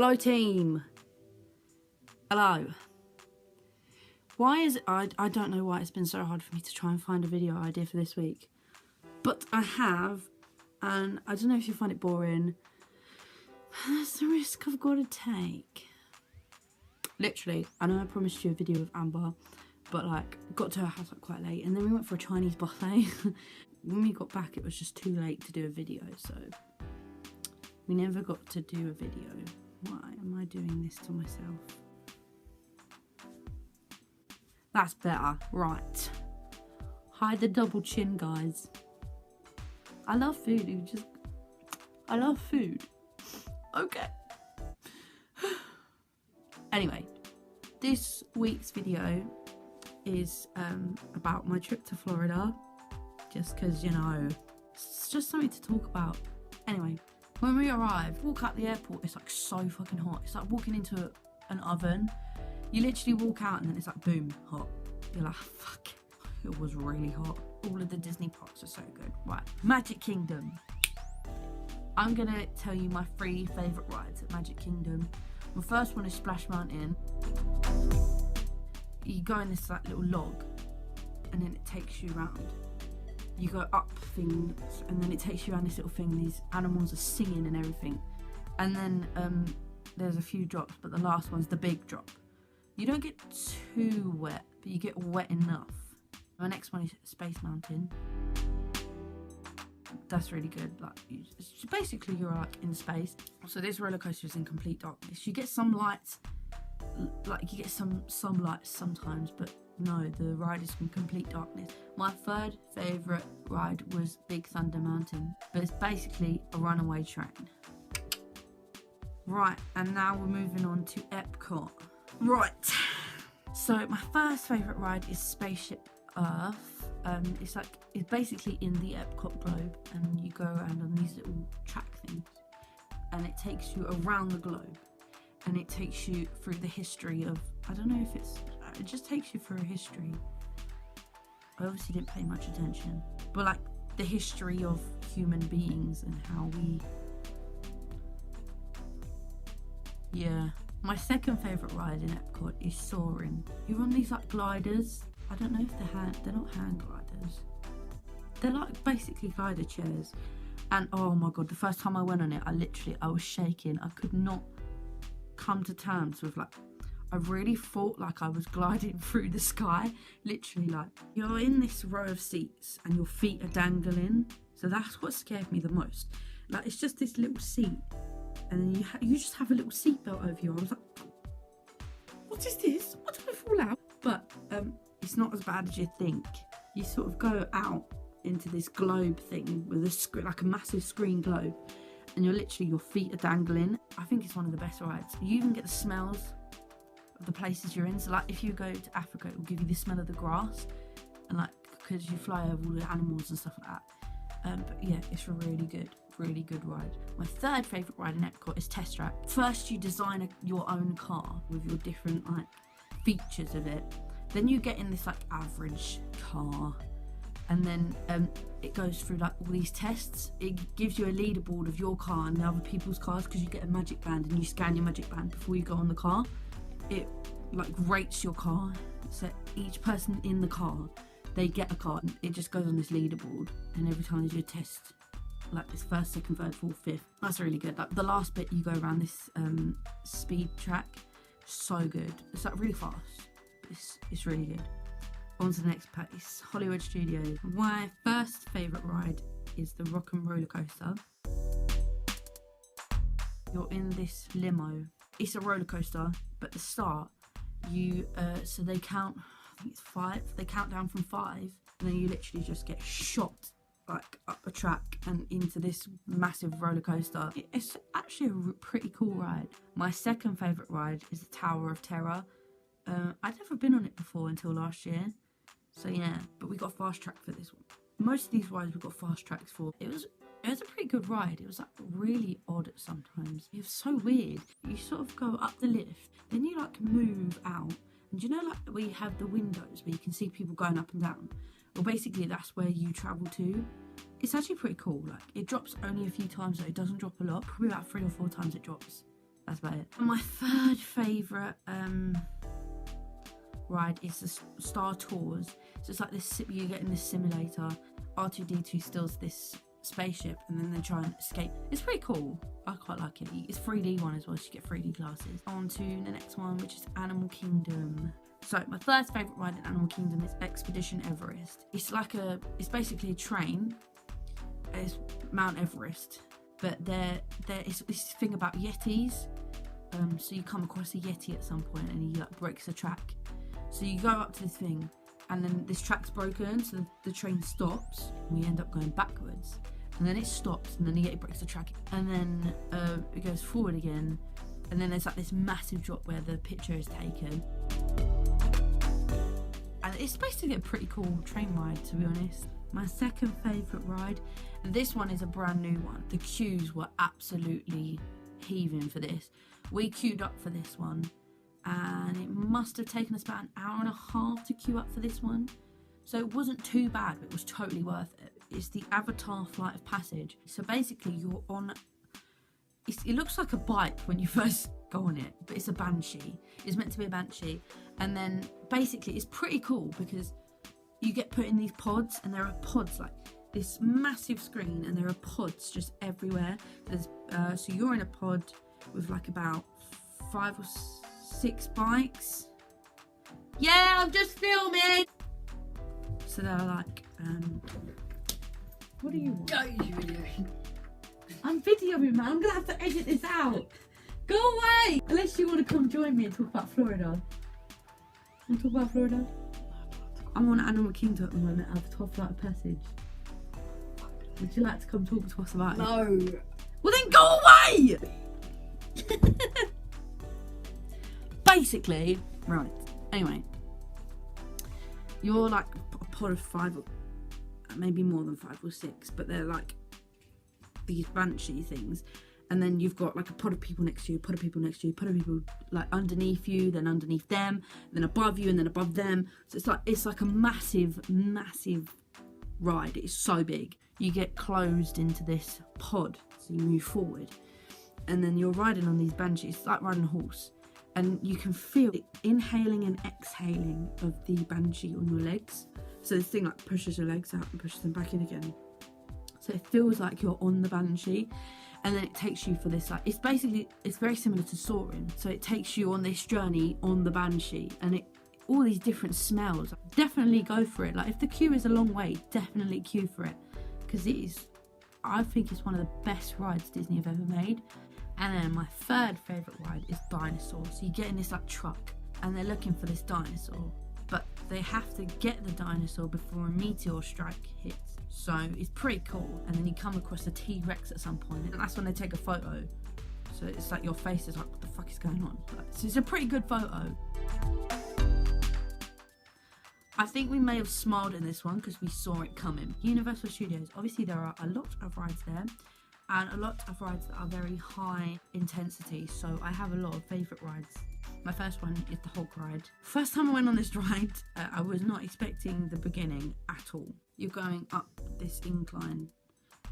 Hello team. Hello. Why is it, I don't know why it's been so hard for me to try and find a video idea for this week. But I have, and I don't know if you find it boring. That's the risk I've got to take. Literally, I know I promised you a video with Amber, but like, got to her house like quite late, and then we went for a Chinese buffet. When we got back, it was just too late to do a video, so we never got to do a video. Why am I doing this to myself? That's better. Right. Hide the double chin, guys. I love food. I love food. Okay. Anyway, this week's video is about my trip to Florida. Just because, you know, it's just something to talk about. Anyway, when we arrived, walk out the airport, it's like so fucking hot. It's like walking into an oven. You literally walk out and then it's like boom, hot. You're like, fuck, it was really hot. All of the Disney parks are so good. Right, Magic Kingdom. I'm gonna tell you my 3 favourite rides at Magic Kingdom. My first one is Splash Mountain. You go in this like little log and then it takes you around. You go up things and then it takes you around this little thing. These animals are singing and everything. And then there's a few drops, but the last one's the big drop. You don't get too wet, but you get wet enough. My next one is Space Mountain. That's really good. Like, basically you're like in space. So this roller coaster is in complete darkness. You get some lights, like you get some lights sometimes, but no, the ride is in complete darkness. My 3rd favourite ride was Big Thunder Mountain, but it's basically a runaway train. Right, and now we're moving on to Epcot. Right, so my first favourite ride is Spaceship Earth. It's basically in the Epcot globe, and you go around on these little track things, and it takes you around the globe, and it takes you through the history of, I don't know if it just takes you through history. I obviously didn't pay much attention, but like the history of human beings and how we, yeah. My 2nd favourite ride in Epcot is Soaring. You're on these like gliders. I don't know if they're not hand gliders. They're like basically glider chairs. And oh my god, the first time I went on it, I was shaking. I could not come to terms with like, I really felt like I was gliding through the sky. Literally, like, you're in this row of seats and your feet are dangling. So that's what scared me the most. Like, it's just this little seat. And then you just have a little seatbelt over you. I was like, what is this? What did I fall out? But it's not as bad as you think. You sort of go out into this globe thing with like a massive screen globe. And you're literally, your feet are dangling. I think it's one of the best rides. You even get the smells of the places you're in. So like if you go to Africa, it will give you the smell of the grass. And like, because you fly over all the animals and stuff like that. But yeah, it's a really good ride. My 3rd favourite ride in Epcot is Test Track. First you design your own car with your different like features of it. Then you get in this like average car, and then it goes through like all these tests. It gives you a leaderboard of your car and the other people's cars, because you get a magic band and you scan your magic band before you go on the car. It like rates your car, so each person in the car, they get a car, and it just goes on this leaderboard, and every time they do a test, like this 1st, 2nd, 3rd, 4th, 5th, that's really good. Like the last bit, you go around this speed track, so good. It's like really fast, but it's really good. On to the next place, Hollywood Studios. My 1st favourite ride is the Rock and Roller Coaster. You're in this limo. It's a roller coaster, but at the start, so they count, I think it's 5, they count down from 5, and then you literally just get shot like up a track and into this massive roller coaster. It's actually a pretty cool ride. My 2nd favourite ride is the Tower of Terror. I'd never been on it before until last year, so yeah, but we got fast track for this one. Most of these rides we got fast tracks for. It was a pretty good ride. It was like really odd sometimes. It was so weird. You sort of go up the lift, then you like move out, and you know like we have the windows where you can see people going up and down. Well, basically that's where you travel to. It's actually pretty cool. Like, it drops only a few times though. It doesn't drop a lot. Probably about 3 or 4 times it drops. That's about it. And my third favourite ride is the Star Tours. So it's like this, you get in this simulator. R2-D2 steals this spaceship and then they try and escape. It's pretty cool. I quite like it. It's 3D one as well, so you get 3D glasses. On to the next one, which is Animal Kingdom. So my third favourite ride in Animal Kingdom is Expedition Everest. It's basically a train. It's Mount Everest, but it's this thing about Yetis. So you come across a Yeti at some point and he like breaks the track. So you go up to this thing and then this track's broken, so the train stops and we end up going backwards. And then it stops and then the Yeti breaks the track and then it goes forward again. And then there's like this massive drop where the picture is taken. And it's basically a pretty cool train ride, to be honest. My second favourite ride, and this one is a brand new one. The queues were absolutely heaving for this. We queued up for this one and it must have taken us about an hour and a half to queue up for this one. So it wasn't too bad, but it was totally worth it. It's the Avatar Flight of Passage. So basically you're on, it looks like a bike when you first go on it, but it's a Banshee. It's meant to be a Banshee. And then basically it's pretty cool because you get put in these pods, and there are pods like this massive screen, and there are pods just everywhere. So you're in a pod with like about 5 or 6 bikes. Yeah, I'm just filming. So they're like, what do you want? I'm videoing, man. I'm gonna have to edit this out. Go away! Unless you want to come join me and talk about Florida. Want to talk about Florida? I'm on Animal Kingdom at the moment. I have Top Flight of Passage. Would you like to come talk to us about it? No. Well then go away! Basically, right. Anyway, you're like a pod of 5, or maybe more than 5 or 6, but they're like these Banshee things. And then you've got like a pod of people next to you, pod of people next to you, pod of people like underneath you, then underneath them, then above you, and then above them. So it's like a massive ride. It's so big. You get closed into this pod, so you move forward, and then you're riding on these Banshees. It's like riding a horse, and you can feel the inhaling and exhaling of the Banshee on your legs. So this thing like pushes your legs out and pushes them back in again. So it feels like you're on the Banshee. And then it takes you for this, like, it's very similar to soaring. So it takes you on this journey on the Banshee, and all these different smells. Definitely go for it. Like, if the queue is a long way, definitely queue for it, because I think it's one of the best rides Disney have ever made. And then my third favourite ride is Dinosaur. So you get in this like truck, and they're looking for this dinosaur, but they have to get the dinosaur before a meteor strike hits. So it's pretty cool. And then you come across a T-Rex at some point, and that's when they take a photo. So it's like your face is like, what the fuck is going on? So it's a pretty good photo. I think we may have smiled in this one because we saw it coming. Universal Studios, obviously there are a lot of rides there, and a lot of rides that are very high intensity. So I have a lot of favourite rides. My first one is the Hulk ride. First time I went on this ride, I was not expecting the beginning at all. You're going up this incline,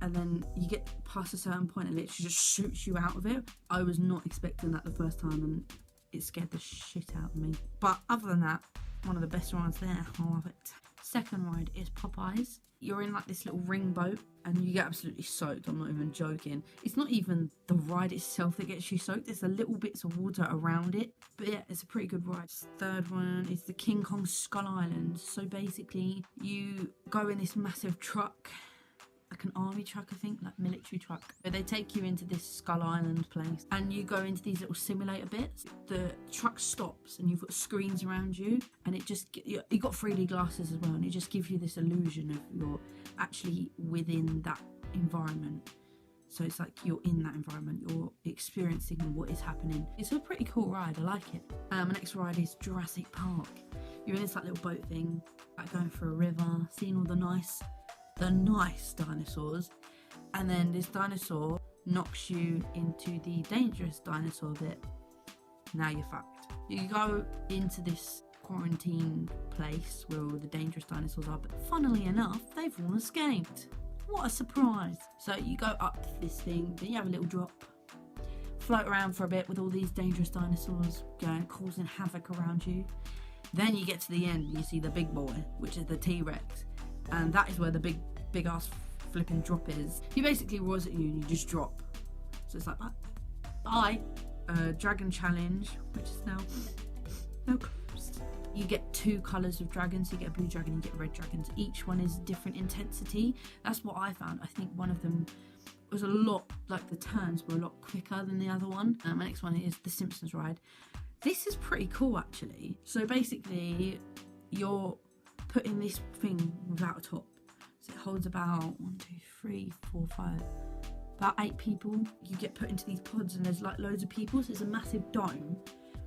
and then you get past a certain point and it literally just shoots you out of it. I was not expecting that the first time, and it scared the shit out of me. But other than that, one of the best rides there. I love it. Second ride is Popeyes. You're in like this little ring boat and you get absolutely soaked. I'm not even joking. It's not even the ride itself that gets you soaked. There's the little bits of water around it. But yeah, it's a pretty good ride. Third one is the King Kong Skull Island. So basically you go in this massive truck, like an army truck, I think, like military truck. But they take you into this Skull Island place and you go into these little simulator bits. The truck stops and you've got screens around you, and you got 3D glasses as well, and it just gives you this illusion of you're actually within that environment. So it's like you're in that environment, you're experiencing what is happening. It's a pretty cool ride, I like it. My next ride is Jurassic Park. You're in this like little boat thing, like going through a river, seeing all the nice dinosaurs, and then this dinosaur knocks you into the dangerous dinosaur bit. Now you're fucked. You go into this quarantine place where all the dangerous dinosaurs are, but funnily enough, they've all escaped. What a surprise. So you go up this thing, then you have a little drop, float around for a bit with all these dangerous dinosaurs going, causing havoc around you. Then you get to the end and you see the big boy, which is the T-Rex. And that is where the big ass flipping drop is. He basically roars at you and you just drop. So it's like, bye. Dragon challenge, which is now closed. You get 2 colours of dragons. You get a blue dragon, you get red dragons. Each one is different intensity. That's what I found. I think one of them was a lot, like the turns were a lot quicker than the other one. My next one is the Simpsons ride. This is pretty cool actually. So basically you're putting this thing without a top. So it holds about 1, 2, 3, 4, 5, about 8 people. You get put into these pods and there's like loads of people. So it's a massive dome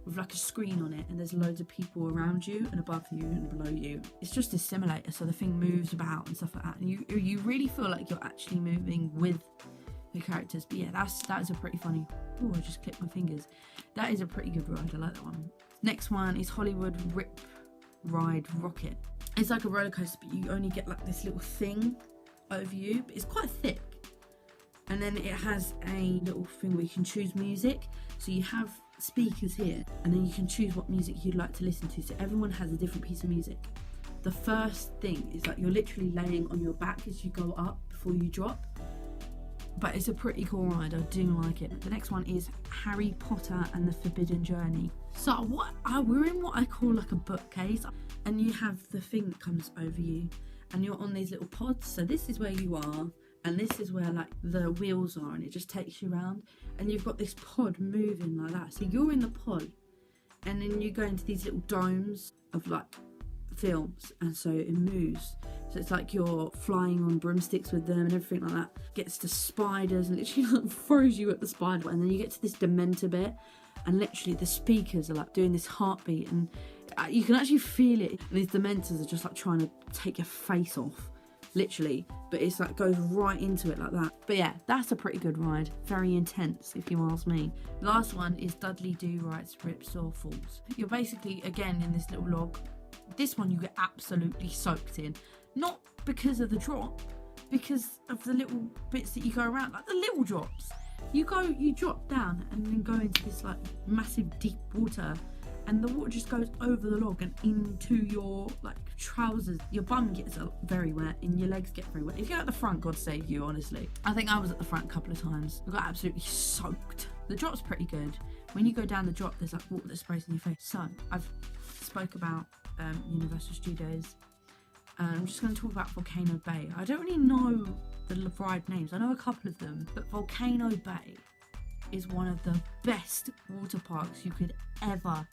with like a screen on it and there's loads of people around you and above you and below you. It's just a simulator, so the thing moves about and stuff like that. And you really feel like you're actually moving with the characters. But yeah, that is a pretty funny. Oh, I just clipped my fingers. That is a pretty good ride. I like that one. Next one is Hollywood Rip Ride Rocket. It's like a roller coaster, but you only get like this little thing over you, but it's quite thick. And then it has a little thing where you can choose music. So you have speakers here, and then you can choose what music you'd like to listen to. So everyone has a different piece of music. The first thing is like you're literally laying on your back as you go up before you drop. But it's a pretty cool ride. I do like it. The next one is Harry Potter and the Forbidden Journey. So we're in what I call like a bookcase, and you have the thing that comes over you, and you're on these little pods. So this is where you are, and this is where like the wheels are, and it just takes you around, and you've got this pod moving like that. So you're in the pod, and then you go into these little domes of like films, and so it moves. So it's like you're flying on broomsticks with them and everything like that. Gets to spiders and literally like throws you at the spider, and then you get to this Dementor bit, and literally the speakers are like doing this heartbeat, and you can actually feel it. And these Dementors are just like trying to take your face off, literally. But it's like goes right into it like that. But yeah, that's a pretty good ride. Very intense, if you ask me. Last one is Dudley Do Right's Ripsaw Falls. You're basically again in this little log. This one you get absolutely soaked in. Not because of the drop, because of the little bits that you go around, like the little drops. You drop down and then go into this like massive deep water, and the water just goes over the log and into your like trousers. Your bum gets very wet and your legs get very wet. If you're at the front, God save you, honestly. I think I was at the front a couple of times. I got absolutely soaked. The drop's pretty good. When you go down the drop, there's like water that sprays in your face. So I've spoke about Universal Studios. I'm just going to talk about Volcano Bay. I don't really know the ride names. I know a couple of them, but Volcano Bay is one of the best water parks you could ever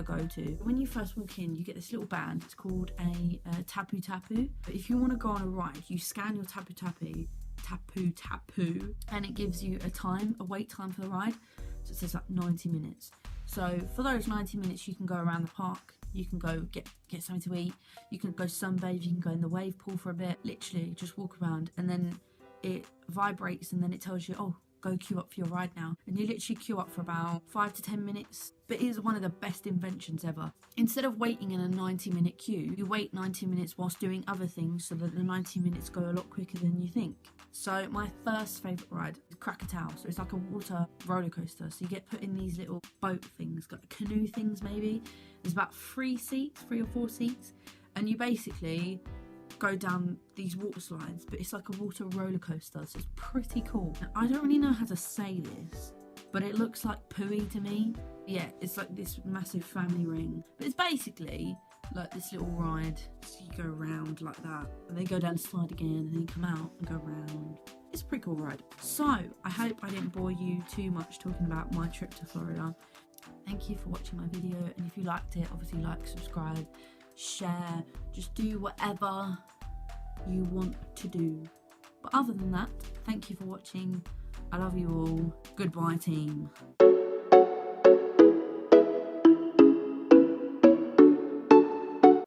go to. When you first walk in, you get this little band. It's called a Tapu Tapu. But if you want to go on a ride, you scan your Tapu Tapu, and it gives you a wait time for the ride. So it says like 90 minutes. So for those 90 minutes, you can go around the park. You can go get something to eat. You can go sunbathe. You can go in the wave pool for a bit. Literally, just walk around, and then it vibrates, and then it tells you, oh, go queue up for your ride now. And you literally queue up for about 5 to 10 minutes. But it is one of the best inventions ever. Instead of waiting in a 90-minute queue, you wait 90 minutes whilst doing other things, so that the 90 minutes go a lot quicker than you think. So my first favourite ride is Krakatoa. So it's like a water roller coaster. So you get put in these little boat things, like canoe things maybe. There's about 3 or 4 seats. And you basically go down these water slides, but it's like a water roller coaster. So it's pretty cool. Now, I don't really know how to say this, but it looks like pooey to me. Yeah, it's like this massive family ring. But it's basically like this little ride. So you go around like that, and then go down the slide again, and then you come out and go around. It's a pretty cool ride. So I hope I didn't bore you too much talking about my trip to Florida. Thank you for watching my video, and if you liked it, obviously like, subscribe, share, just do whatever you want to do. But other than that, thank you for watching. I love you all. Goodbye, team.